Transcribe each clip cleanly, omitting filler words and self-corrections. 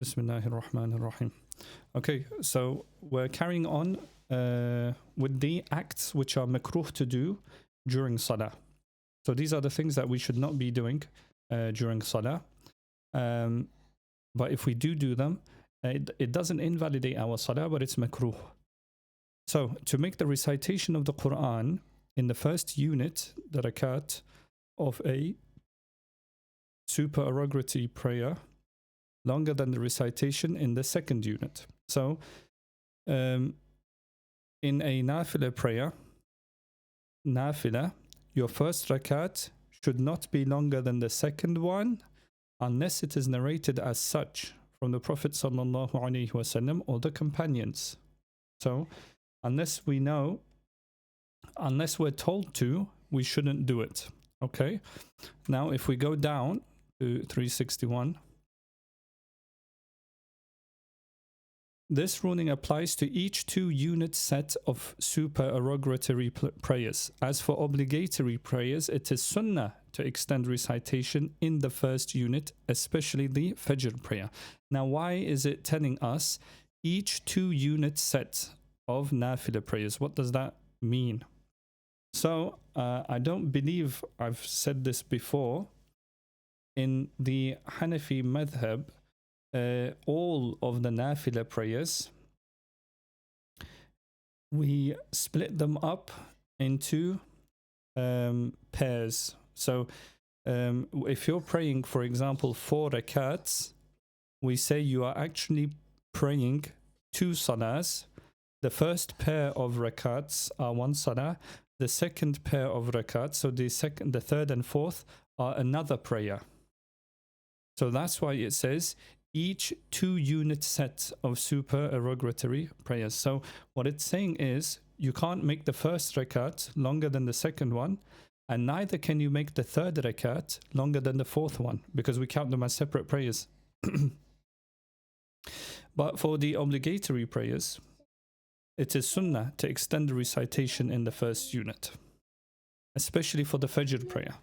Bismillahir Rahmanir Rahim. Okay, so we're carrying on with the acts which are makruh to do during salah. So these are the things that we should not be doing during salah. But if we do them, it doesn't invalidate our salah, but it's makruh. So to make the recitation of the Quran in the first unit, the rakat of a supererogatory prayer, longer than the recitation in the second unit. So in a nafila prayer, your first rakat should not be longer than the second one unless it is narrated as such from the Prophet sallallahu alaihi wasallam or the companions. So unless we're told to, we shouldn't do it. Okay, now if we go down to 361, this ruling applies to each 2-unit set of supererogatory prayers. As for obligatory prayers, it is sunnah to extend recitation in the first unit, especially the Fajr prayer. Now, why is it telling us each 2-unit set of nafila prayers? What does that mean? So, I don't believe I've said this before. In the Hanafi madhab, all of the nafila prayers, we split them up into pairs. So if you're praying, for example, 4 rakats, we say you are actually praying 2 salahs. The first pair of rakats are 1 salah. The second pair of rakats, so the third and fourth, are another prayer. So that's why it says each 2-unit set of supererogatory prayers. So what it's saying is you can't make the first rakat longer than the second one, and neither can you make the third rakat longer than the fourth one, because we count them as separate prayers. But for the obligatory prayers, it is sunnah to extend the recitation in the first unit, especially for the Fajr prayer.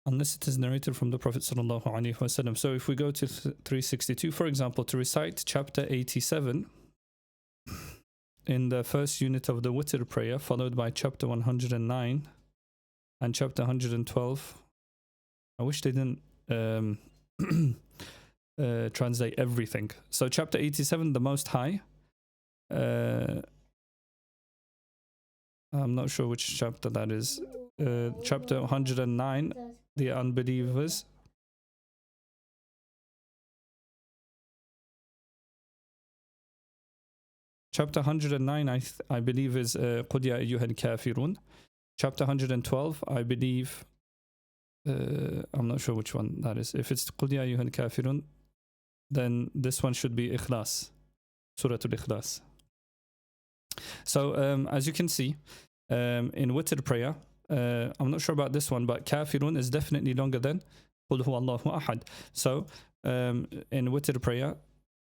Unless it is narrated from the Prophet sallallahu alaihi wasallam. So if we go to 362, for example, to recite chapter 87 in the first unit of the Witr prayer, followed by chapter 109 and chapter 112. I wish they didn't translate everything. So chapter 87, the Most High. I'm not sure which chapter that is. Chapter 109, the unbelievers. Chapter 109, I believe, is قُلْ يَا أَيُّهَا الْكَافِرُونَ. Chapter 112, I believe, I'm not sure which one that is. If it's قُلْ يَا أَيُّهَا الْكَافِرُونَ, then this one should be Ikhlas, Surah Al-Ikhlas. So as you can see, in Witr prayer, I'm not sure about this one, but Kafirun is definitely longer than Qul Huwa Allahu Ahad. So in Witr prayer,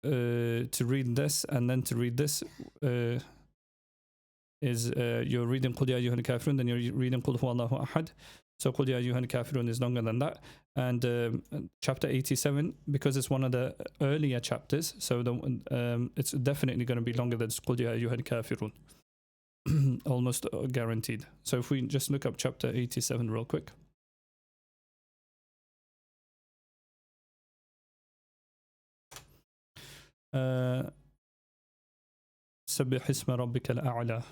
to read this and then to read this is you're reading Qul Ya Ayyuhal Kafirun, then you're reading Qul Huwa Allahu Ahad. So Qul Ya Ayyuhal Kafirun is longer than that. And chapter 87, because it's one of the earlier chapters, so it's definitely going to be longer than Qul Ya Ayyuhal Kafirun. Almost guaranteed. So if we just look up chapter 87 real quick. سبح اسم ربك الأعلى.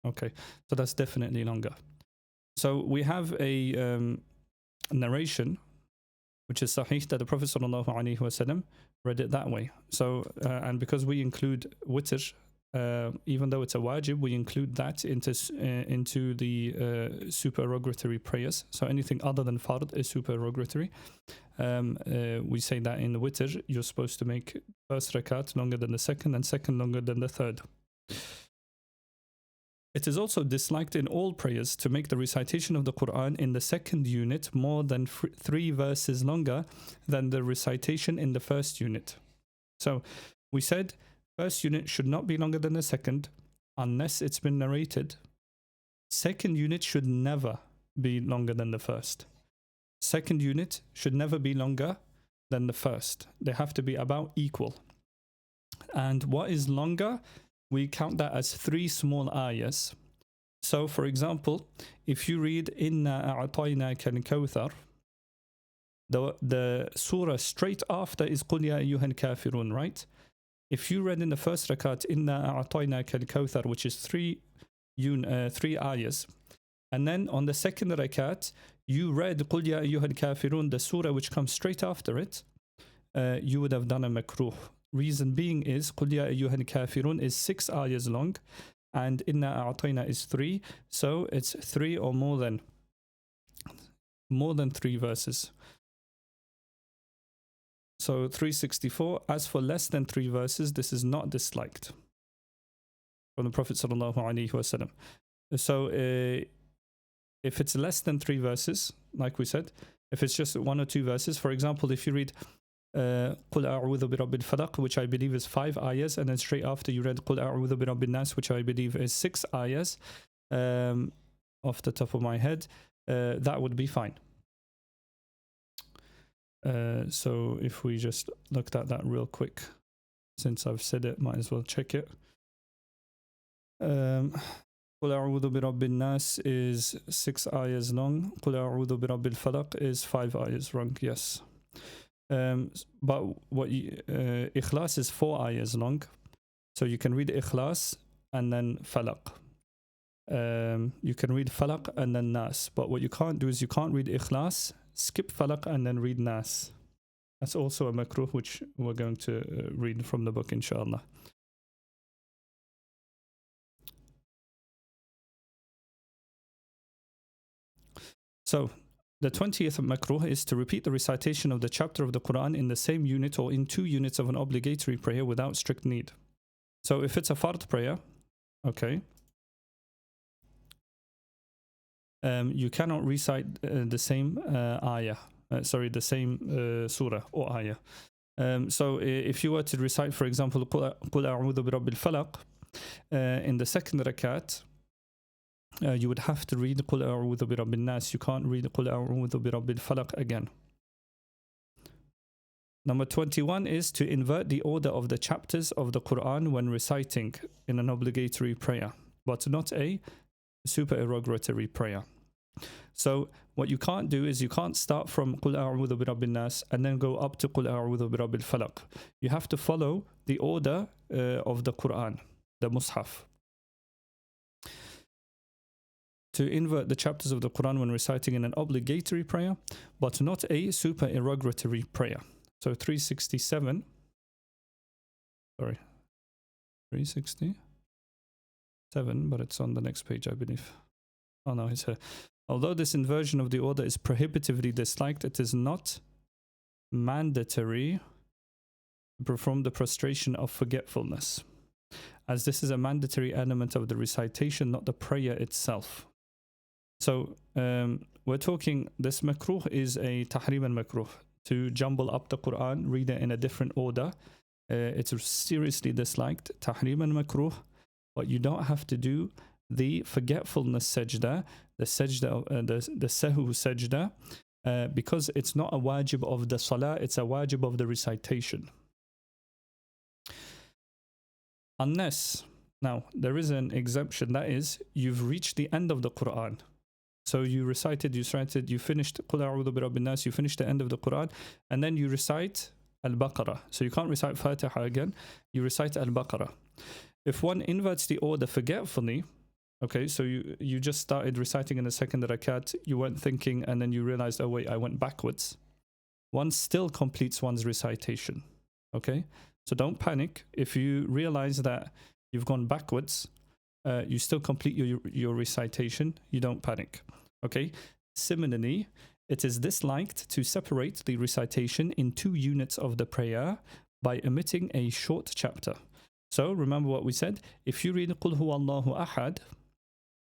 Okay, so that's definitely longer. So we have a narration which is sahih that the Prophet sallallahu alaihi wasallam read it that way. So and because we include witr, even though it's a wajib, we include that into the supererogatory prayers. So anything other than fard is supererogatory. We say that in the witr, you're supposed to make first rakat longer than the second and second longer than the third. It is also disliked in all prayers to make the recitation of the Quran in the second unit more than 3 verses longer than the recitation in the first unit. So we said first unit should not be longer than the second unless it's been narrated Second unit should never be longer than the first. Second unit should never be longer than the first. They have to be about equal. And what is longer, we count that as 3 small ayahs. So for example, if you read Inna a'tainaka al-kawthar, the surah straight after is Qul ya ayyuhal kafirun, right? If you read in the first rakat Inna a'tainaka al-kawthar, which is 3 ayahs, and then on the second rakat you read Qul ya ayyuhal kafirun, the surah which comes straight after it, you would have done a makruh. Reason being is Qul ya ayyuhal kafirun is 6 ayahs long, and Inna a'tayna is 3, so it's 3 or more than 3 verses. So 364. As for less than 3 verses, this is not disliked from the Prophet sallallahu alaihi wasallam. So if it's less than 3 verses, like we said, if it's just 1 or 2 verses, for example, if you read Qul a'udhu bi rabbil falaq, which I believe is 5 ayahs, and then straight after you read Qul a'udhu bi rabbin nas, which I believe is 6 ayahs, off the top of my head, that would be fine. So if we just looked at that real quick, since I've said it, might as well check it. Qul a'udhu bi rabbin nas is 6 ayahs long. Qul a'udhu bi rabbil falaq is 5 ayahs long, yes. But what Ikhlas is 4 ayahs long, so you can read Ikhlas and then Falaq. You can read Falaq and then Nas, but what you can't do is you can't read Ikhlas, skip Falaq and then read Nas. That's also a makruh, which we're going to read from the book, inshallah. So the 20th makruh is to repeat the recitation of the chapter of the Quran in the same unit or in 2 units of an obligatory prayer without strict need. So if it's a fard prayer, okay, you cannot recite the same ayah, the same surah or ayah. So if you were to recite, for example, Qul a'udhu bi rabbil falaq in the second rakat, you would have to read Qul a'udhu bi rabbin nas. You can't read Qul a'udhu bi rabbil falaq again. Number 21 is to invert the order of the chapters of the Quran when reciting in an obligatory prayer, but not a supererogatory prayer. So what you can't do is you can't start from Qul a'udhu bi rabbin nas and then go up to Qul a'udhu bi rabbil falaq. You have to follow the order of the Quran, the Mus'haf. To invert the chapters of the Quran when reciting in an obligatory prayer, but not a supererogatory prayer. So 367, sorry, 367, but it's on the next page, I believe. Oh no, it's here. Although this inversion of the order is prohibitively disliked, it is not mandatory to perform the prostration of forgetfulness, as this is a mandatory element of the recitation, not the prayer itself. So we're talking, this makruh is a tahrim al-makruh, to jumble up the Quran, read it in a different order. It's seriously disliked, tahrim al-makruh, but you don't have to do the forgetfulness sajda, the sajda, the sahu sajda, because it's not a wajib of the salah, it's a wajib of the recitation. Unless, now there is an exemption, that is, you've reached the end of the Quran. So you recited, you finished Qul a'udhu bi rabbin nas, you finished the end of the Quran, and then you recite Al-Baqarah. So you can't recite Fatiha again, you recite Al-Baqarah. If one inverts the order forgetfully, okay, so you just started reciting in the second rakat, you weren't thinking, and then you realized, oh wait, I went backwards. One still completes one's recitation, okay? So don't panic. If you realize that you've gone backwards, you still complete your recitation, you don't panic, okay? Similarly, it is disliked to separate the recitation in 2 units of the prayer by omitting a short chapter. So remember what we said, if you read Qul huwallahu ahad,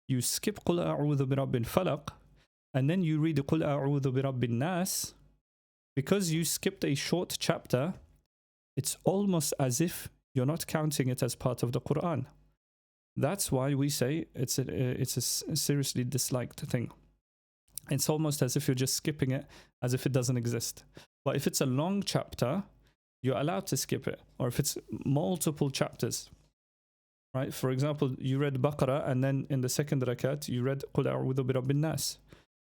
you skip Qul a'udhu bi rabbil falaq, and then you read Qul a'udhu bi rabbin nas. Because you skipped a short chapter, it's almost as if you're not counting it as part of the Quran. That's why we say it's a seriously disliked thing. It's almost as if you're just skipping it, as if it doesn't exist. But if it's a long chapter, you're allowed to skip it. Or if it's multiple chapters, right? For example, you read Baqarah and then in the second rakat, you read Qul a'udhu bi rabbin nas.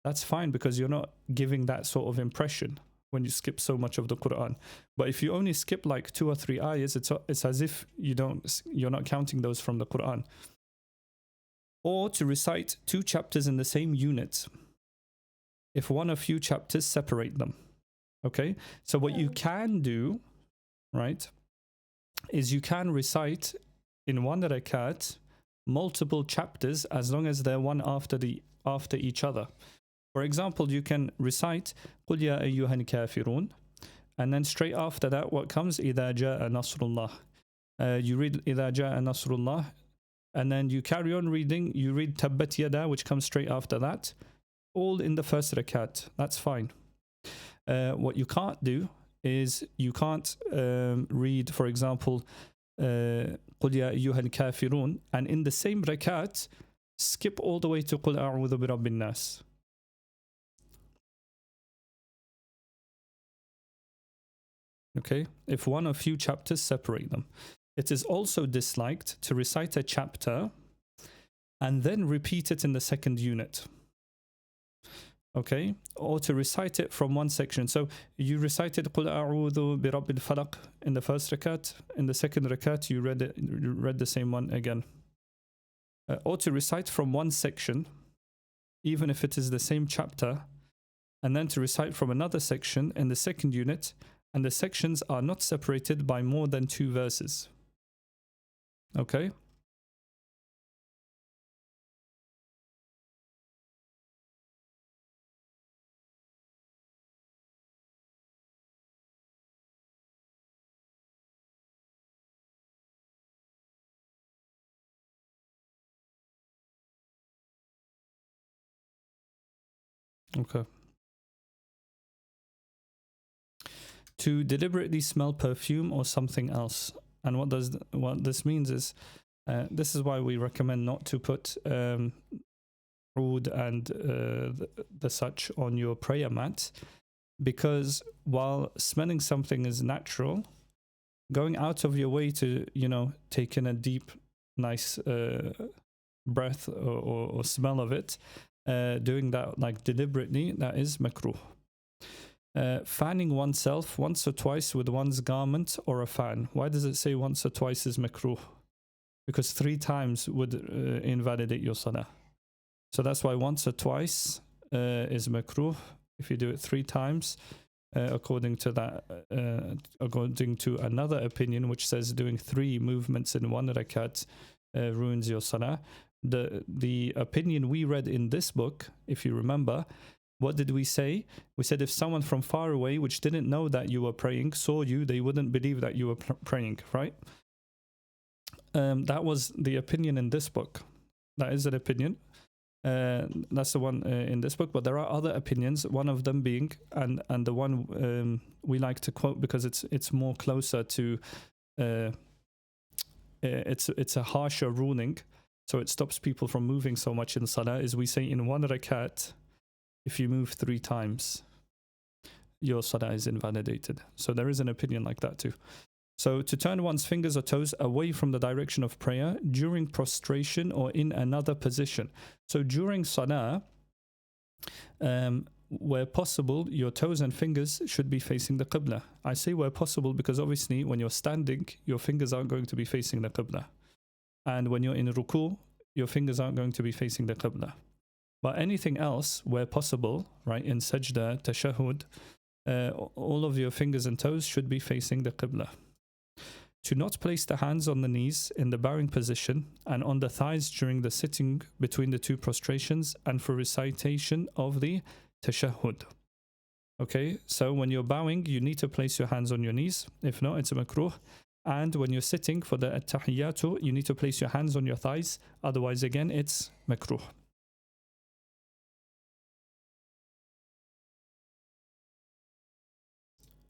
That's fine because you're not giving that sort of impression when you skip so much of the Quran. But if you only skip like 2 or 3 ayahs, it's as if you're not counting those from the Quran. Or to recite 2 chapters in the same unit, if one or few chapters separate them. Okay, so what you can do, right, is you can recite in one rakat multiple chapters as long as they're one after each other. For example, you can recite قُلْ يَا أَيُّهَا الْكَافِرُونَ, and then straight after that, what comes? إِذَا جَاءَ نَصْرُ اللَّهِ. You read إِذَا جَاءَ نَصْرُ اللَّهِ, and then you carry on reading. You read تَبَّتْ يَدَا, which comes straight after that, all in the first rakat. That's fine. What you can't do is you can't read, for example, قُلْ يَا أَيُّهَا الْكَافِرُونَ, and in the same rakat, skip all the way to قُلْ أَعُوذُ بِرَبِّ النَّاسِ. Okay, if one or few chapters separate them. It is also disliked to recite a chapter and then repeat it in the second unit. Okay, or to recite it from one section. So you recited قُلْ أَعُوذُ بِرَبِّ الْفَلَقِ in the first rakat. In the second rakat, you read the same one again. Or to recite from one section, even if it is the same chapter, and then to recite from another section in the second unit, and the sections are not separated by more than 2 verses. Okay? Okay. To deliberately smell perfume or something else. And what this means is, this is why we recommend not to put oud and the such on your prayer mat, because while smelling something is natural, going out of your way to, take in a deep, nice breath or smell of it, doing that like deliberately, that is makruh. Fanning oneself once or twice with one's garment or a fan. Why does it say once or twice is makruh? Because 3 times would invalidate your salah. So that's why once or twice is makruh. If you do it 3 times, according to another opinion which says doing 3 movements in one rakat ruins your salah. The opinion we read in this book, if you remember, what did we say? We said if someone from far away, which didn't know that you were praying, saw you, they wouldn't believe that you were praying, right? That was the opinion in this book. That is an opinion. That's the one in this book, but there are other opinions, one of them being, and the one we like to quote because it's more closer to, it's a harsher ruling, so it stops people from moving so much in salah, is we say in one rakat, if you move 3 times, your salah is invalidated. So there is an opinion like that too. So to turn one's fingers or toes away from the direction of prayer during prostration or in another position. So during salah, where possible, your toes and fingers should be facing the qibla. I say where possible because obviously when you're standing, your fingers aren't going to be facing the qibla. And when you're in ruku, your fingers aren't going to be facing the qibla. But anything else, where possible, right, in sajda, tashahud, all of your fingers and toes should be facing the qibla. To not place the hands on the knees in the bowing position and on the thighs during the sitting between the 2 prostrations and for recitation of the tashahud. Okay, so when you're bowing, you need to place your hands on your knees. If not, it's a makruh. And when you're sitting for the at-tahiyyatu, you need to place your hands on your thighs. Otherwise, again, it's makruh.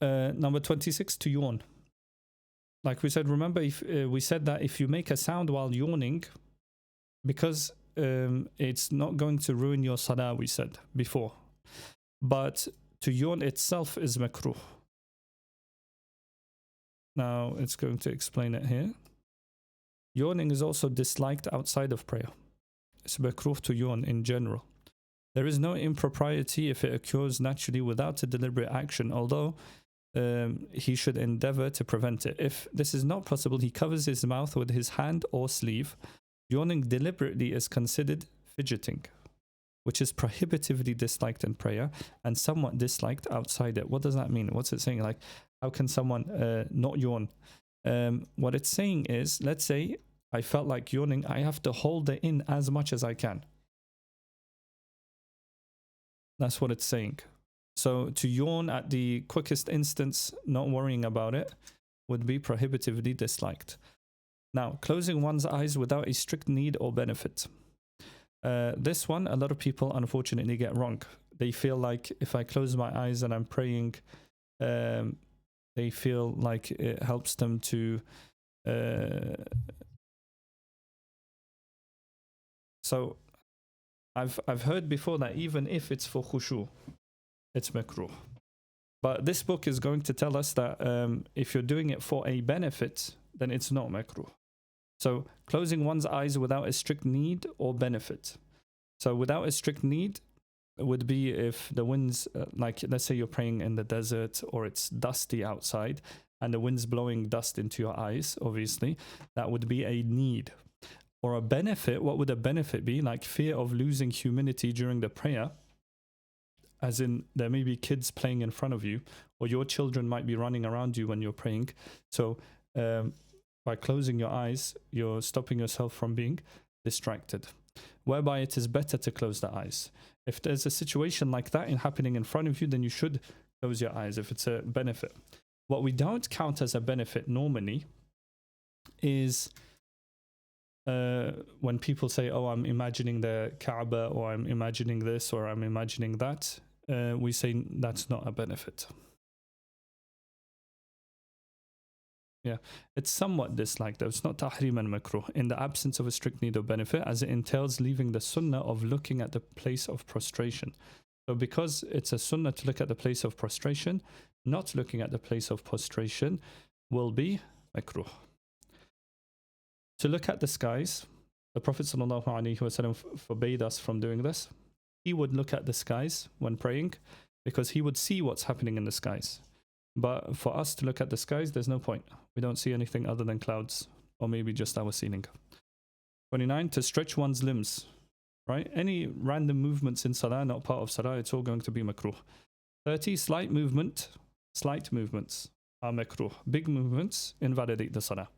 Number 26, to yawn. Like we said, remember, if we said that if you make a sound while yawning, because it's not going to ruin your salah, we said before. But to yawn itself is makruh. Now it's going to explain it here. Yawning is also disliked outside of prayer. It's makruh to yawn in general. There is no impropriety if it occurs naturally without a deliberate action, although he should endeavor to prevent it. If this is not possible, he covers his mouth with his hand or sleeve. Yawning deliberately is considered fidgeting, which is prohibitively disliked in prayer and somewhat disliked outside it. What does that mean? What's it saying? Like, how can someone not yawn? What it's saying is, let's say I felt like yawning, I have to hold it in as much as I can. That's what it's saying. So to yawn at the quickest instance, not worrying about it, would be prohibitively disliked. Now, closing one's eyes without a strict need or benefit. This one, a lot of people unfortunately get wrong. They feel like if I close my eyes and I'm praying, they feel like it helps them to... So I've heard before that even if it's for khushu, it's makruh. But this book is going to tell us that if you're doing it for a benefit, then it's not makruh. So closing one's eyes without a strict need or benefit. So without a strict need would be if the wind's, like let's say you're praying in the desert or it's dusty outside and the wind's blowing dust into your eyes, obviously, that would be a need. Or a benefit, what would a benefit be? Like fear of losing humility during the prayer, as in there may be kids playing in front of you, or your children might be running around you when you're praying. So by closing your eyes, you're stopping yourself from being distracted, whereby it is better to close the eyes. If there's a situation like that happening in front of you, then you should close your eyes if it's a benefit. What we don't count as a benefit normally is when people say, oh, I'm imagining the Kaaba, or I'm imagining this, or I'm imagining that, we say that's not a benefit. Yeah, it's somewhat disliked though. It's not tahrim and makruh in the absence of a strict need or benefit, as it entails leaving the sunnah of looking at the place of prostration. So because it's a sunnah to look at the place of prostration, not looking at the place of prostration will be makruh. To look at the skies, the Prophet ﷺ forbade us from doing this. He would look at the skies when praying because he would see what's happening in the skies. But for us to look at the skies, there's no point. We don't see anything other than clouds, or maybe just our ceiling. 29, to stretch one's limbs, right? Any random movements in salah, not part of salah, it's all going to be makruh. 30, slight movements are makruh. Big movements invalidate the salah.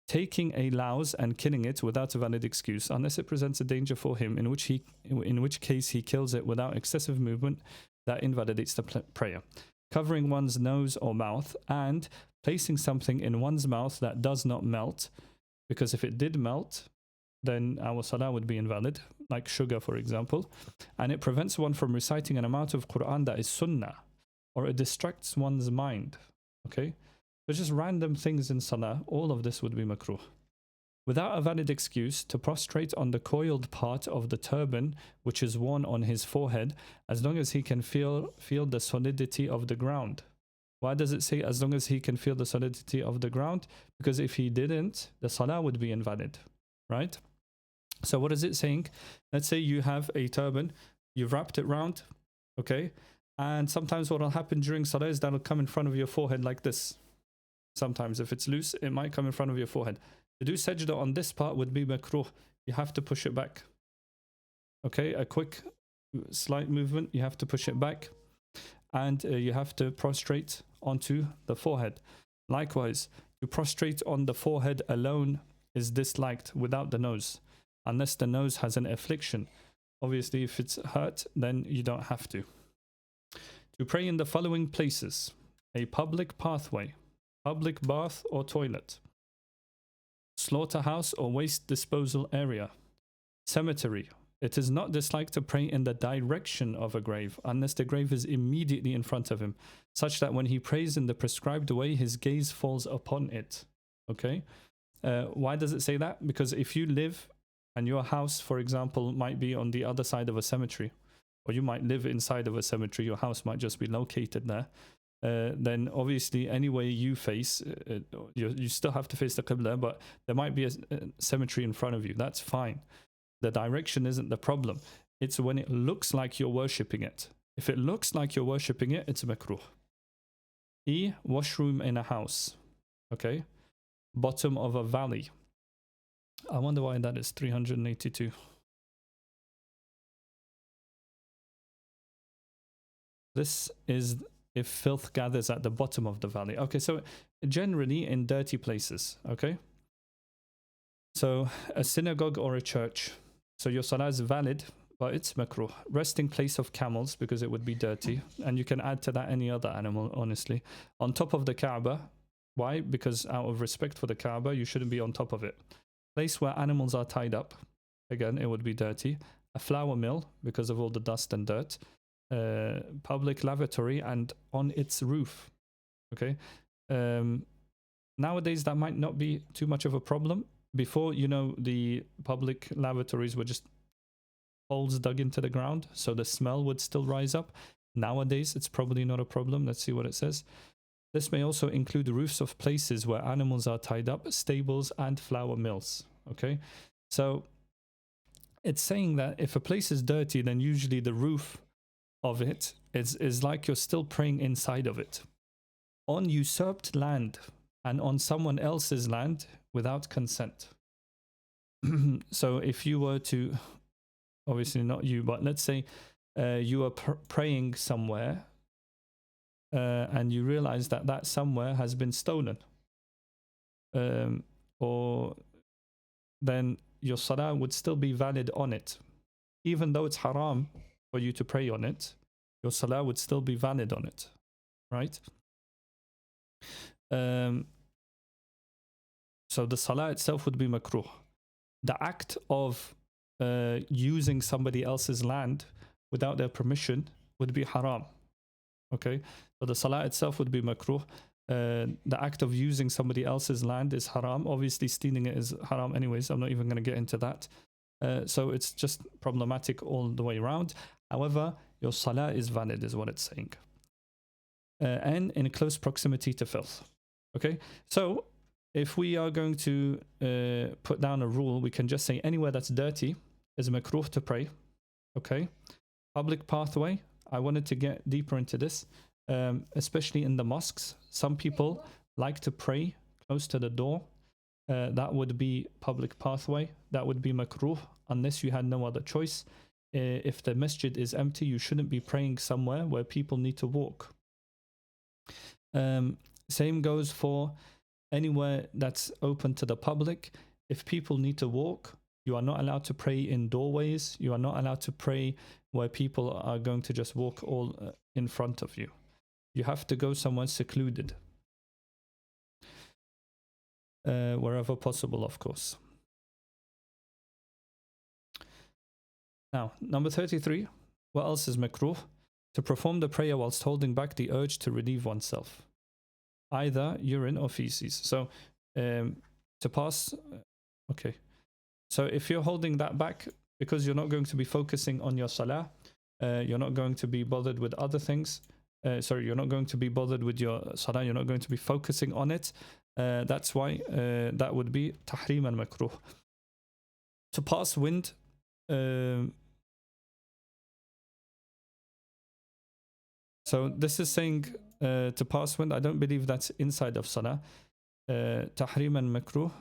Taking a louse and killing it without a valid excuse, unless it presents a danger for him, in which case he kills it without excessive movement, that invalidates the prayer. Covering one's nose or mouth, and placing something in one's mouth that does not melt, because if it did melt, then our salah would be invalid, like sugar, for example, and it prevents one from reciting an amount of Quran that is sunnah, or it distracts one's mind. Okay, so just random things in salah, all of this would be makruh. Without a valid excuse, to prostrate on the coiled part of the turban which is worn on his forehead, as long as he can feel the solidity of the ground. Why does it say as long as he can feel the solidity of the ground? Because if he didn't, the salah would be invalid, right? So what is it saying? Let's say you have a turban, you've wrapped it round, okay? And sometimes what will happen during salah is that will come in front of your forehead like this. Sometimes if it's loose, it might come in front of your forehead. To do sajda on this part would be makruh. You have to push it back. Okay, a quick slight movement, you have to push it back. And you have to prostrate onto the forehead. Likewise, to prostrate on the forehead alone is disliked without the nose, unless the nose has an affliction. Obviously, if it's hurt, then you don't have to. To pray in the following places: a public pathway, public bath or toilet, slaughterhouse or waste disposal area, cemetery. It is not disliked to pray in the direction of a grave unless the grave is immediately in front of him, such that when he prays in the prescribed way, his gaze falls upon it. Okay? Why does it say that? Because if you live and your house, for example, might be on the other side of a cemetery, or you might live inside of a cemetery, your house might just be located there, then obviously any way you face, you still have to face the Qibla, but there might be a cemetery in front of you. That's fine. The direction isn't the problem. It's when it looks like you're worshipping it. If it looks like you're worshipping it, it's makruh. Washroom in a house. Okay. Bottom of a valley. I wonder why that is 382. This is if filth gathers at the bottom of the valley. Okay, so generally in dirty places, okay? So a synagogue or a church. So your salah is valid, but it's makruh. Resting place of camels, because it would be dirty. And you can add to that any other animal, honestly. On top of the Kaaba. Why? Because out of respect for the Kaaba, you shouldn't be on top of it. Place where animals are tied up. Again, it would be dirty. A flour mill, because of all the dust and dirt. Public lavatory and on its roof. Okay. Nowadays that might not be too much of a problem. Before, you know, the public lavatories were just holes dug into the ground, so the smell would still rise up. Nowadays it's probably not a problem. Let's see what it says. This may also include roofs of places where animals are tied up, stables and flour mills. Okay, so it's saying that if a place is dirty, then usually the roof of it is like you're still praying inside of it, on usurped land and on someone else's land without consent. So if you were to, obviously not you, but let's say you are praying somewhere and you realize that that somewhere has been stolen, or then your salah would still be valid on it, even though it's haram for you to pray on it. Your salah would still be valid on it, right? So the salah itself would be makruh. The act of using somebody else's land without their permission would be haram. Okay, so the salah itself would be makruh. The act of using somebody else's land is haram. Obviously stealing it is haram anyways. I'm not even going to get into that. So it's just problematic all the way around. However, your salah is valid is what it's saying. And in close proximity to filth. Okay, so if we are going to put down a rule, we can just say anywhere that's dirty is makruh to pray. Okay, public pathway. I wanted to get deeper into this, especially in the mosques. Some people like to pray close to the door. That would be public pathway. That would be makruh unless you had no other choice. If the masjid is empty, you shouldn't be praying somewhere where people need to walk. Same goes for anywhere that's open to the public. If people need to walk, you are not allowed to pray in doorways. You are not allowed to pray where people are going to just walk all in front of you. You have to go somewhere secluded. Wherever possible, of course. Now, number 33. What else is makruh? To perform the prayer whilst holding back the urge to relieve oneself. Either urine or feces. So, to pass... Okay. So if you're holding that back because you're not going to be focusing on your salah, you're not going to be bothered with other things. You're not going to be bothered with your salah. You're not going to be focusing on it. That's why that would be tahrim and makruh. To pass wind. So this is saying to pass wind. I don't believe that's inside of salah. Tahrim and makruh.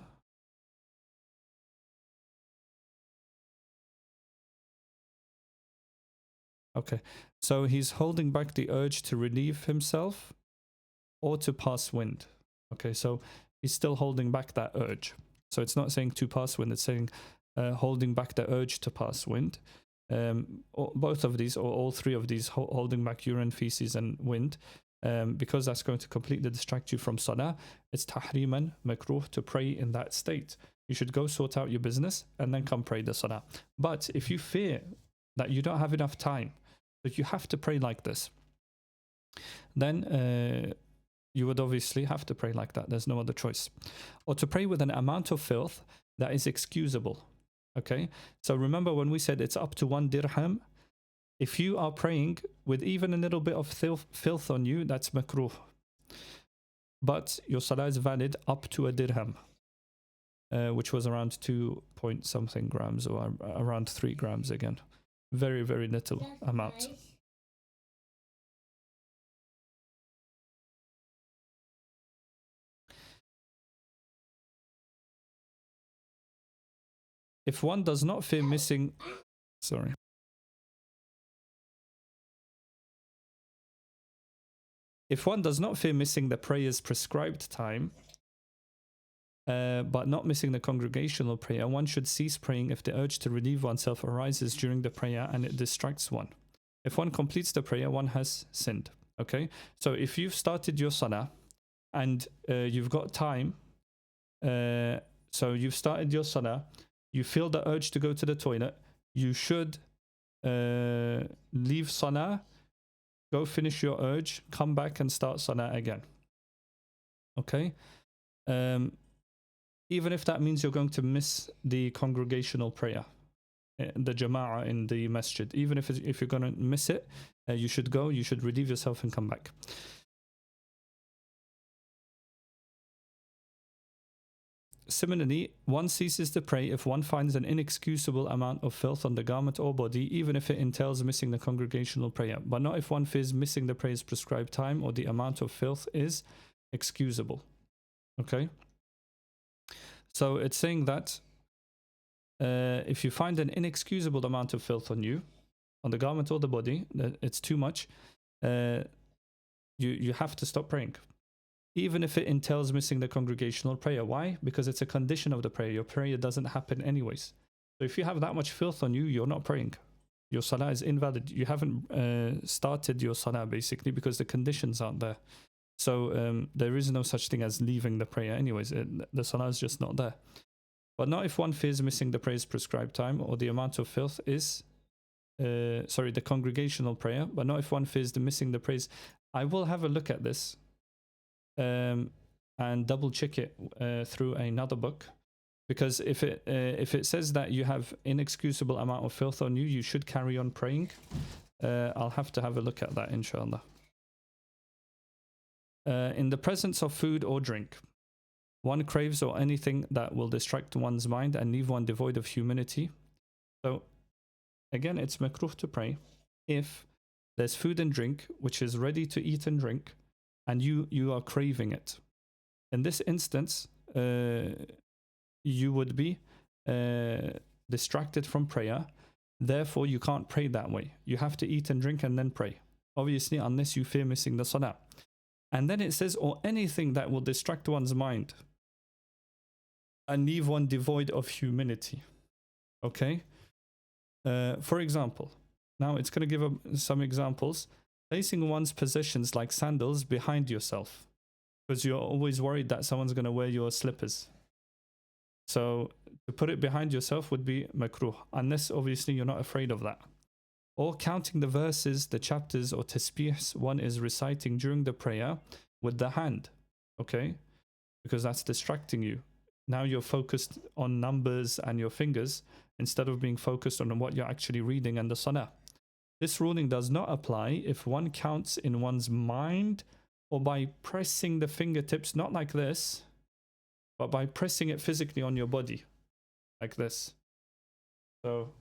Okay, so he's holding back the urge to relieve himself or to pass wind. Okay, so he's still holding back that urge. So it's not saying to pass wind, it's saying holding back the urge to pass wind. Both of these, or all three of these, holding back urine, feces and wind, because that's going to completely distract you from salah. It's tahriman, makruh, to pray in that state. You should go sort out your business and then come pray the salah. But if you fear that you don't have enough time, that you have to pray like this, then you would obviously have to pray like that. There's no other choice. Or to pray with an amount of filth that is excusable. Okay, so remember when we said it's up to 1 dirham, if you are praying with even a little bit of filth on you, that's makruh. But your salah is valid up to a dirham, which was around 2 point something grams, or around 3 grams again. Very, very little amount. Nice. If one does not fear missing, sorry. If one does not fear missing the prayer's prescribed time, but not missing the congregational prayer, one should cease praying if the urge to relieve oneself arises during the prayer and it distracts one. If one completes the prayer, one has sinned. Okay, so if you've started your salah and you've got time, so you've started your salah, you feel the urge to go to the toilet, you should leave salah, go finish your urge, come back and start salah again. Okay, even if that means you're going to miss the congregational prayer, the jama'ah in the masjid, even if you're going to miss it, you should go, you should relieve yourself and come back. Similarly, one ceases to pray if one finds an inexcusable amount of filth on the garment or body, even if it entails missing the congregational prayer, but not if one fears missing the prayer's prescribed time or the amount of filth is excusable. Okay? So it's saying that if you find an inexcusable amount of filth on you, on the garment or the body, it's too much, you have to stop praying. Even if it entails missing the congregational prayer. Why? Because it's a condition of the prayer. Your prayer doesn't happen anyways. So if you have that much filth on you, you're not praying. Your salah is invalid. You haven't started your salah basically because the conditions aren't there. So there is no such thing as leaving the prayer anyways. The salah is just not there. But not if one fears missing the prayer's prescribed time or the amount of filth is, the congregational prayer, but not if one fears the missing the praise. I will have a look at this and double check it through another book, because if it says that you have inexcusable amount of filth on you, you should carry on praying. I'll have to have a look at that, inshallah. In the presence of food or drink, one craves or anything that will distract one's mind and leave one devoid of humanity. So again, it's makruh to pray if there's food and drink which is ready to eat and drink, and you are craving it. In this instance, you would be distracted from prayer. Therefore, you can't pray that way. You have to eat and drink and then pray. Obviously, unless you fear missing the salah. And then it says, or anything that will distract one's mind and leave one devoid of humility. Okay? For example, now it's going to give some examples. Placing one's possessions like sandals behind yourself, because you're always worried that someone's going to wear your slippers. So to put it behind yourself would be makruh, unless obviously you're not afraid of that. Or counting the verses, the chapters or tasbihs one is reciting during the prayer with the hand, okay? Because that's distracting you. Now you're focused on numbers and your fingers instead of being focused on what you're actually reading and the salah. This ruling does not apply if one counts in one's mind or by pressing the fingertips, not like this, but by pressing it physically on your body, like this. So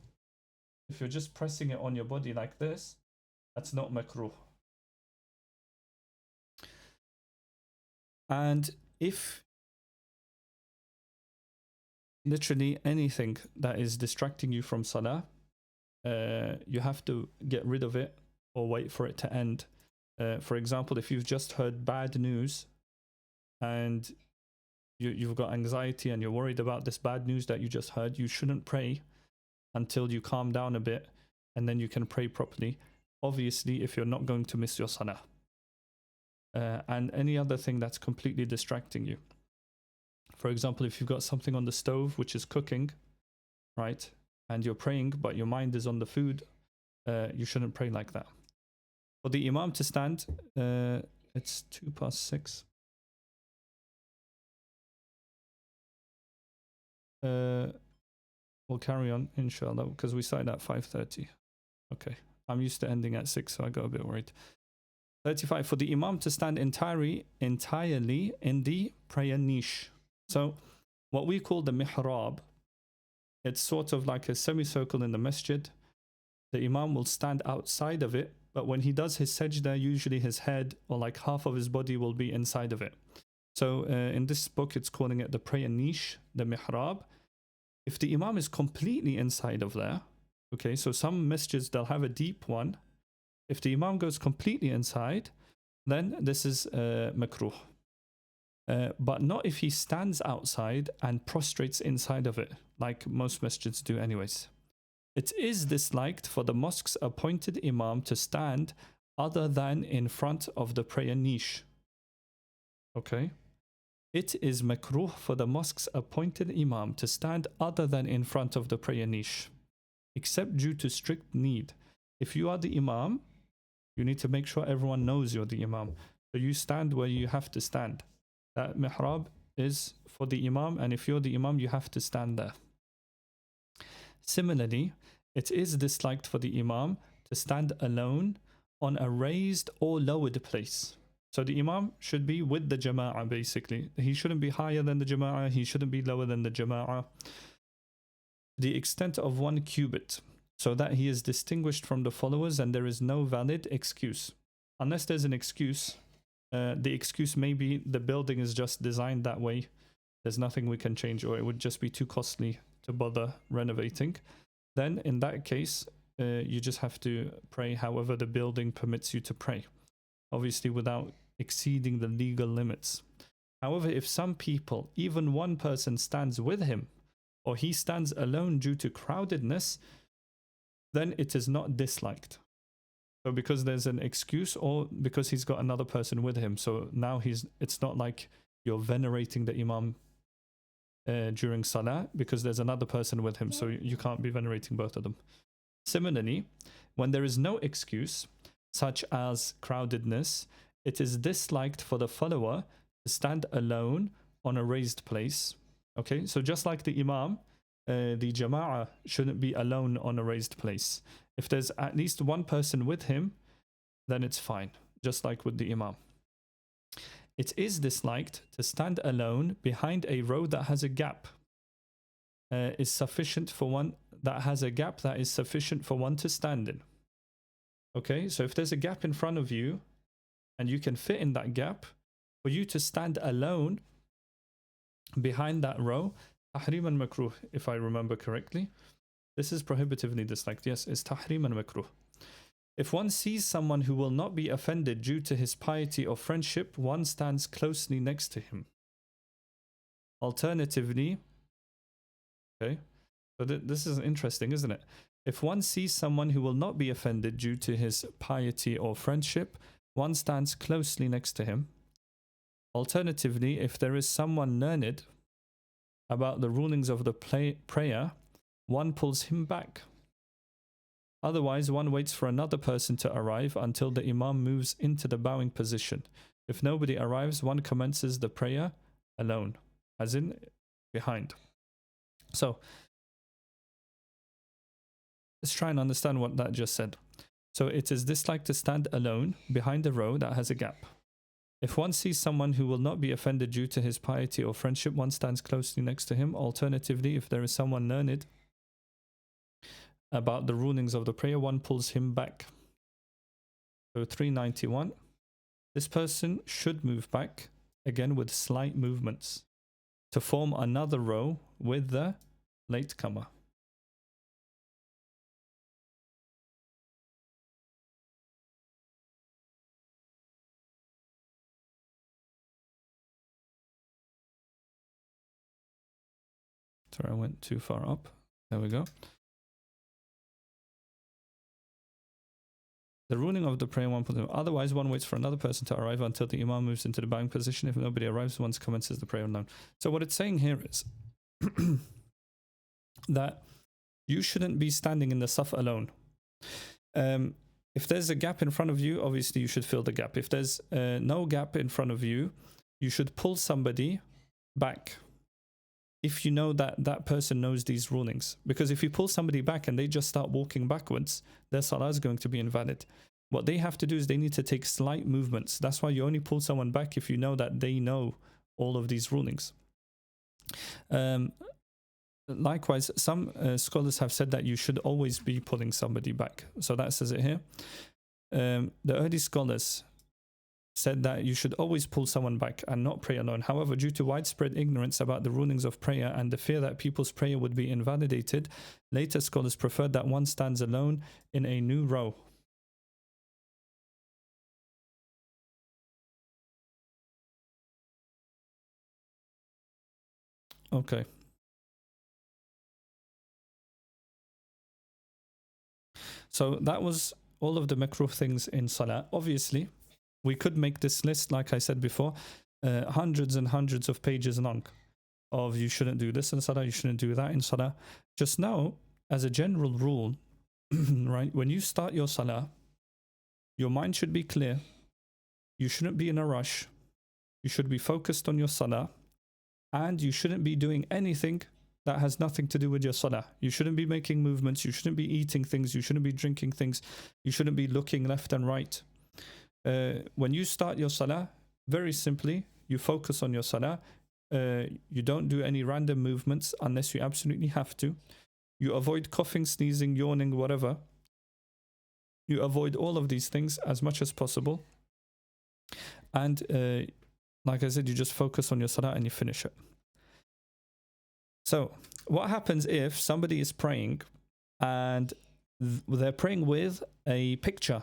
if you're just pressing it on your body like this, that's not makruh. And if literally anything that is distracting you from salah, you have to get rid of it or wait for it to end. For example, if you've just heard bad news and you've got anxiety and you're worried about this bad news that you just heard, you shouldn't pray until you calm down a bit, and then you can pray properly. Obviously, if you're not going to miss your salah. And any other thing that's completely distracting you. For example, if you've got something on the stove which is cooking, right, and you're praying, but your mind is on the food, you shouldn't pray like that. For the imam to stand, it's 6:02. we'll carry on, inshallah, because we started at 5:30. Okay. I'm used to ending at 6, so I got a bit worried. 35. For the imam to stand entirely in the prayer niche. So what we call the mihrab, it's sort of like a semicircle in the masjid. The imam will stand outside of it, but when he does his sajda, usually his head or like half of his body will be inside of it. So in this book, it's calling it the prayer niche, the mihrab. If the imam is completely inside of there, okay, so some masjids, they'll have a deep one. If the imam goes completely inside, then this is makruh. But not if he stands outside and prostrates inside of it, like most masjids do anyways. It is disliked for the mosque's appointed imam to stand other than in front of the prayer niche. Okay? It is makruh for the mosque's appointed imam to stand other than in front of the prayer niche, except due to strict need. If you are the imam, you need to make sure everyone knows you're the imam. So you stand where you have to stand. That mihrab is for the imam, and if you're the imam, you have to stand there. Similarly, it is disliked for the imam to stand alone on a raised or lowered place. So the imam should be with the jama'ah, basically. He shouldn't be higher than the jama'ah, he shouldn't be lower than the jama'ah. The extent of 1 cubit, so that he is distinguished from the followers and there is no valid excuse. Unless there's an excuse, the excuse may be the building is just designed that way. There's nothing we can change, or it would just be too costly to bother renovating. Then in that case, you just have to pray however the building permits you to pray. Obviously without exceeding the legal limits. However, if some people, even one person stands with him, or he stands alone due to crowdedness, then it is not disliked. So because there's an excuse, or because he's got another person with him, so now it's not like you're venerating the imam during salah, because there's another person with him, so you can't be venerating both of them. Similarly, when there is no excuse, such as crowdedness, it is disliked for the follower to stand alone on a raised place. Okay, so just like the imam, the jama'ah shouldn't be alone on a raised place. If there's at least one person with him, then it's fine, just like with the imam. It is disliked to stand alone behind a row that has a gap. Is sufficient for one that has a gap that is sufficient for one to stand in. Okay, so if there's a gap in front of you and you can fit in that gap, for you to stand alone behind that row, tahrim and makruh, if I remember correctly. This is prohibitively disliked. Yes, it's tahrim and makruh. If one sees someone who will not be offended due to his piety or friendship, one stands closely next to him. Alternatively, okay, so this is interesting, isn't it? If one sees someone who will not be offended due to his piety or friendship, one stands closely next to him. Alternatively, if there is someone learned about the rulings of the prayer, one pulls him back. Otherwise, one waits for another person to arrive until the imam moves into the bowing position. If nobody arrives, one commences the prayer alone, as in behind. So, let's try and understand what that just said. So it is disliked to stand alone behind a row that has a gap. If one sees someone who will not be offended due to his piety or friendship, one stands closely next to him. Alternatively, if there is someone learned about the rulings of the prayer, one pulls him back. So 391. This person should move back, again with slight movements, to form another row with the latecomer. Sorry, I went too far up. There we go. The ruling of the prayer, one pulls him. Otherwise, one waits for another person to arrive until the imam moves into the bowing position. If nobody arrives, one commences the prayer alone. So what it's saying here is that you shouldn't be standing in the saf alone. If there's a gap in front of you, obviously you should fill the gap. If there's no gap in front of you, you should pull somebody back. if you know that that person knows these rulings. Because if you pull somebody back and they just start walking backwards, their salah is going to be invalid. What they have to do is they need to take slight movements. That's why you only pull someone back if you know that they know all of these rulings. Likewise, some scholars have said that you should always be pulling somebody back. So that says it here. The early scholars said that you should always pull someone back and not pray alone. However, due to widespread ignorance about the rulings of prayer and the fear that people's prayer would be invalidated, later scholars preferred that one stands alone in a new row. Okay. So that was all of the makruh things in salah. Obviously, we could make this list, like I said before, hundreds and hundreds of pages long of you shouldn't do this in salah, you shouldn't do that in salah. Just know, as a general rule, right, when you start your salah, your mind should be clear. You shouldn't be in a rush. You should be focused on your salah. And you shouldn't be doing anything that has nothing to do with your salah. You shouldn't be making movements. You shouldn't be eating things. You shouldn't be drinking things. You shouldn't be looking left and right. When you start your salah, very simply, you focus on your salah. You don't do any random movements unless you absolutely have to. You avoid coughing, sneezing, yawning, whatever. You avoid all of these things as much as possible. And like I said, you just focus on your salah and you finish it. So what happens if somebody is praying and they're praying with a picture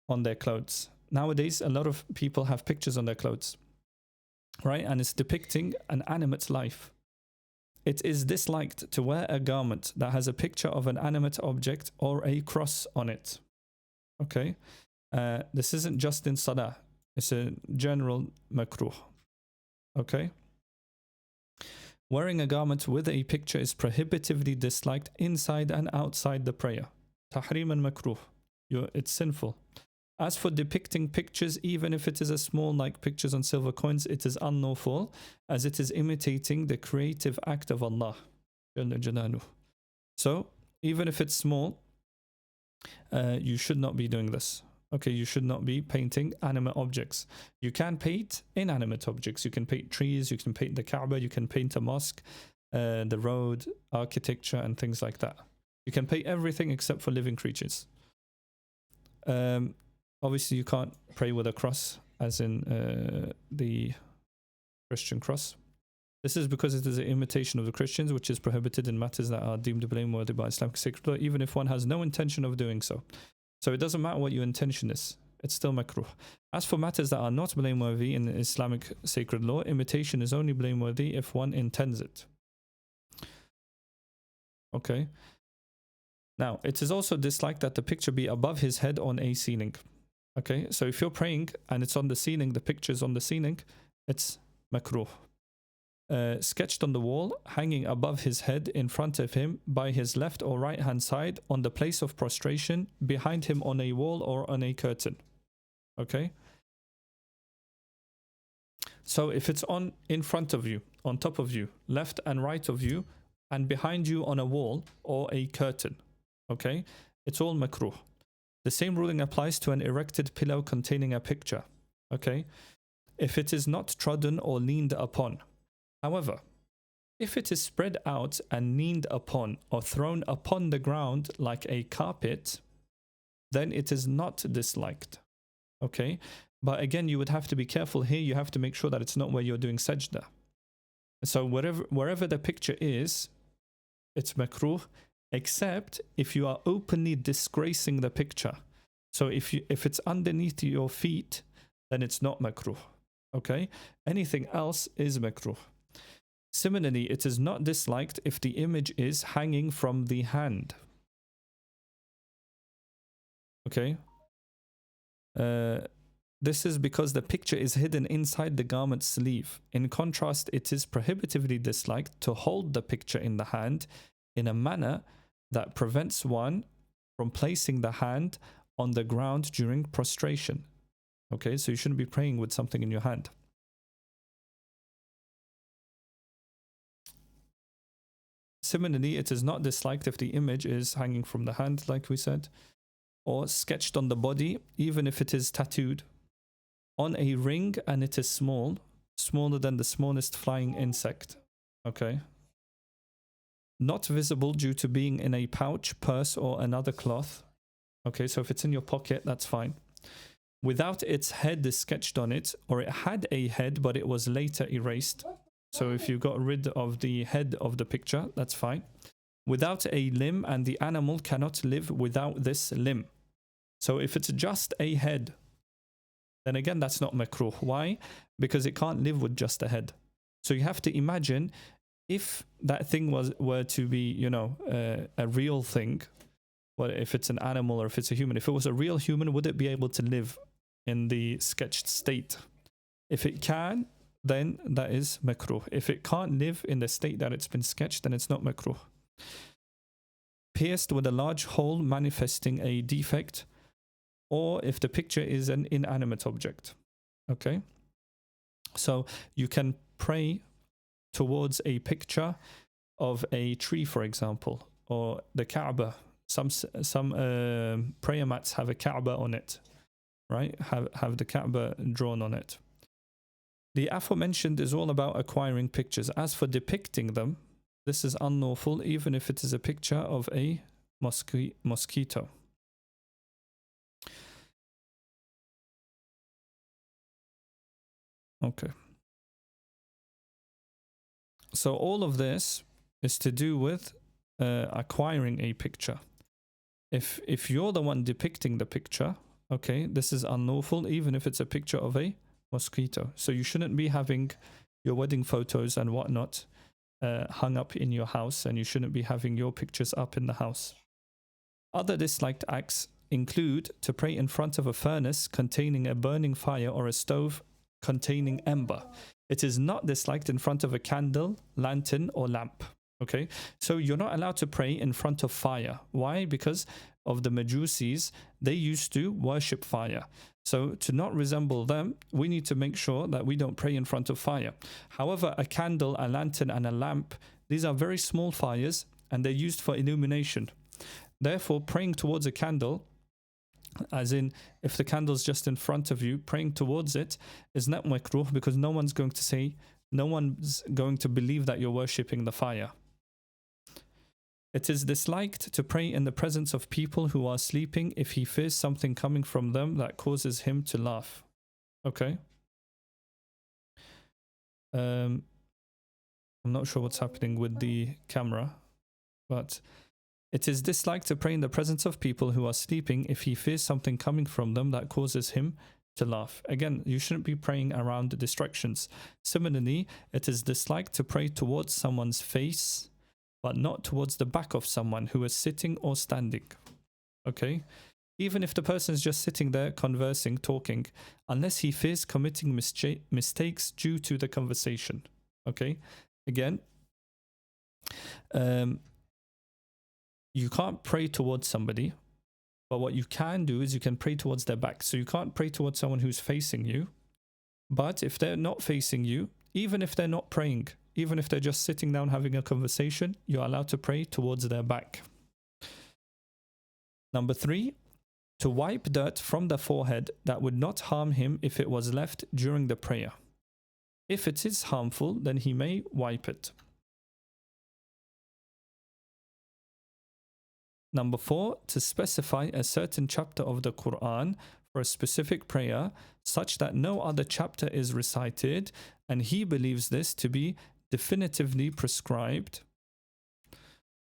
on their clothes? Nowadays, a lot of people have pictures on their clothes, right? And it's depicting an animate life. It is disliked to wear a garment that has a picture of an animate object or a cross on it. Okay? This isn't just in salah. It's a general makruh. Okay? Wearing a garment with a picture is prohibitively disliked inside and outside the prayer. Tahrim and makruh. It's sinful. As for depicting pictures, even if it is a small, like pictures on silver coins, it is unlawful, as it is imitating the creative act of Allah. So, even if it's small, you should not be doing this. Okay, you should not be painting animate objects. You can paint inanimate objects. You can paint trees, you can paint the Kaaba, you can paint a mosque, the road, architecture, and things like that. You can paint everything except for living creatures. Obviously, you can't pray with a cross, as in the Christian cross. This is because it is an imitation of the Christians, which is prohibited in matters that are deemed blameworthy by Islamic sacred law, even if one has no intention of doing so. So it doesn't matter what your intention is, it's still makruh. As for matters that are not blameworthy in Islamic sacred law, imitation is only blameworthy if one intends it. Okay. Now, it is also disliked that the picture be above his head on a ceiling. Okay, so if you're praying and it's on the ceiling, the picture is on the ceiling, it's makruh. Sketched on the wall, hanging above his head, in front of him, by his left or right hand side, on the place of prostration, behind him on a wall or on a curtain. Okay? So if it's on in front of you, on top of you, left and right of you, and behind you on a wall or a curtain, okay, it's all makruh. The same ruling applies to an erected pillow containing a picture, okay, if it is not trodden or leaned upon. However, if it is spread out and leaned upon or thrown upon the ground like a carpet, then it is not disliked. Okay? But again, you would have to be careful here. You have to make sure that it's not where you're doing sajda. So wherever the picture is, it's makruh, except if you are openly disgracing the picture. So if it's underneath your feet, then it's not makruh. Okay? Anything else is makruh. Similarly, it is not disliked if the image is hanging from the hand. Okay? This is because the picture is hidden inside the garment sleeve. In contrast, it is prohibitively disliked to hold the picture in the hand in a manner that prevents one from placing the hand on the ground during prostration. Okay, so you shouldn't be praying with something in your hand. Similarly, it is not disliked if the image is hanging from the hand, like we said, or sketched on the body, even if it is tattooed on a ring and it is small, smaller than the smallest flying insect. Okay. Not visible due to being in a pouch, purse, or another cloth. Okay, so if it's in your pocket, that's fine. Without its head sketched on it, or it had a head but it was later erased. So if you got rid of the head of the picture, that's fine. Without a limb, and the animal cannot live without this limb. So if it's just a head, then again, that's not makruh. Why? Because it can't live with just a head. So you have to imagine if that thing were to be, you know, a real thing, well, if it's an animal or if it's a human, if it was a real human, would it be able to live in the sketched state? If it can, then that is makruh. If it can't live in the state that it's been sketched, then it's not makruh. Pierced with a large hole manifesting a defect, or if the picture is an inanimate object. Okay? So you can pray towards a picture of a tree, for example, or the Kaaba. Some prayer mats have a Kaaba on it, right? Have the Kaaba drawn on it. The aforementioned is all about acquiring pictures. As for depicting them, this is unlawful, even if it is a picture of a mosquito. Okay. So all of this is to do with acquiring a picture. If you're the one depicting the picture, okay, this is unlawful, even if it's a picture of a mosquito. So you shouldn't be having your wedding photos and whatnot hung up in your house, and you shouldn't be having your pictures up in the house. Other disliked acts include to pray in front of a furnace containing a burning fire or a stove containing ember. It is not disliked in front of a candle, lantern, or lamp. Okay, so you're not allowed to pray in front of fire. Why? Because of the Majusis, they used to worship fire. So to not resemble them, we need to make sure that we don't pray in front of fire. However, a candle, a lantern, and a lamp, these are very small fires, and they're used for illumination. Therefore, praying towards a candle, as in if the candle's just in front of you, praying towards it is not makruh, because no one's going to believe that you're worshipping the fire. It is disliked to pray in the presence of people who are sleeping if he fears something coming from them that causes him to laugh. Okay. I'm not sure what's happening with the camera, but it is disliked to pray in the presence of people who are sleeping if he fears something coming from them that causes him to laugh. Again, you shouldn't be praying around distractions. Similarly, it is disliked to pray towards someone's face, but not towards the back of someone who is sitting or standing. Okay? Even if the person is just sitting there conversing, talking, unless he fears committing mistakes due to the conversation. Okay? Again, you can't pray towards somebody, but what you can do is you can pray towards their back. So you can't pray towards someone who's facing you, but if they're not facing you, even if they're not praying, even if they're just sitting down having a conversation, you're allowed to pray towards their back. Number 3, to wipe dirt from the forehead that would not harm him if it was left during the prayer. If it is harmful, then he may wipe it. Number 4, to specify a certain chapter of the Quran for a specific prayer such that no other chapter is recited, and he believes this to be definitively prescribed,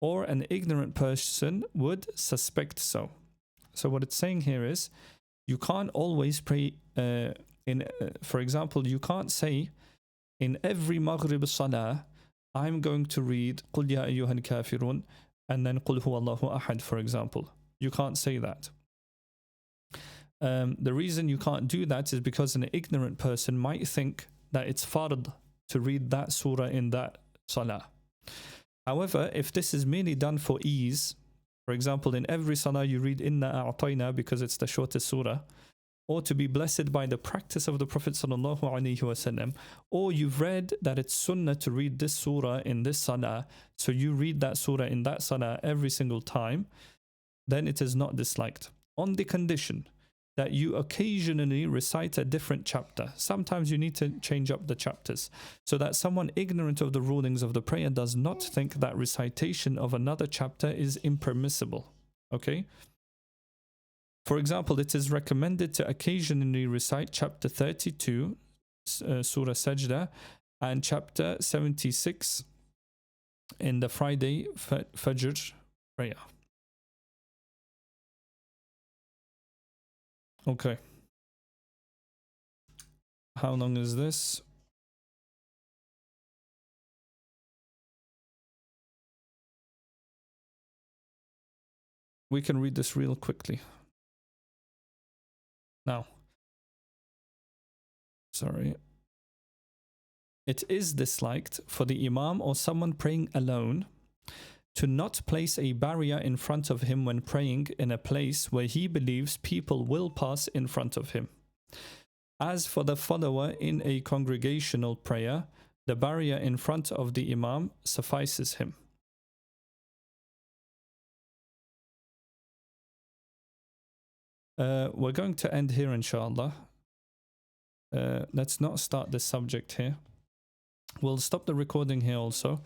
or an ignorant person would suspect so. So what it's saying here is, you can't always pray for example, you can't say in every Maghrib Salah, I'm going to read قُلْ يَا أَيُّهَا الْكَافِرُونَ and then قُلْ هُوَ اللَّهُ أَحَدٌ, for example. You can't say that. The reason you can't do that is because an ignorant person might think that it's fard to read that surah in that salah. However, if this is merely done for ease, for example, in every salah you read Inna A'tayna because it's the shortest surah, or to be blessed by the practice of the Prophet sallallahu alaihi wasallam, or you've read that it's sunnah to read this surah in this salah, so you read that surah in that salah every single time, then it is not disliked. On the condition that you occasionally recite a different chapter. Sometimes you need to change up the chapters so that someone ignorant of the rulings of the prayer does not think that recitation of another chapter is impermissible. Okay? For example, it is recommended to occasionally recite chapter 32, Surah Sajda, and chapter 76 in the Friday Fajr prayer. Okay. How long is this? We can read this real quickly. Now, sorry. It is disliked for the Imam or someone praying alone to not place a barrier in front of him when praying in a place where he believes people will pass in front of him. As for the follower in a congregational prayer, the barrier in front of the Imam suffices him. We're going to end here, inshallah. Let's not start this subject here. We'll stop the recording here also.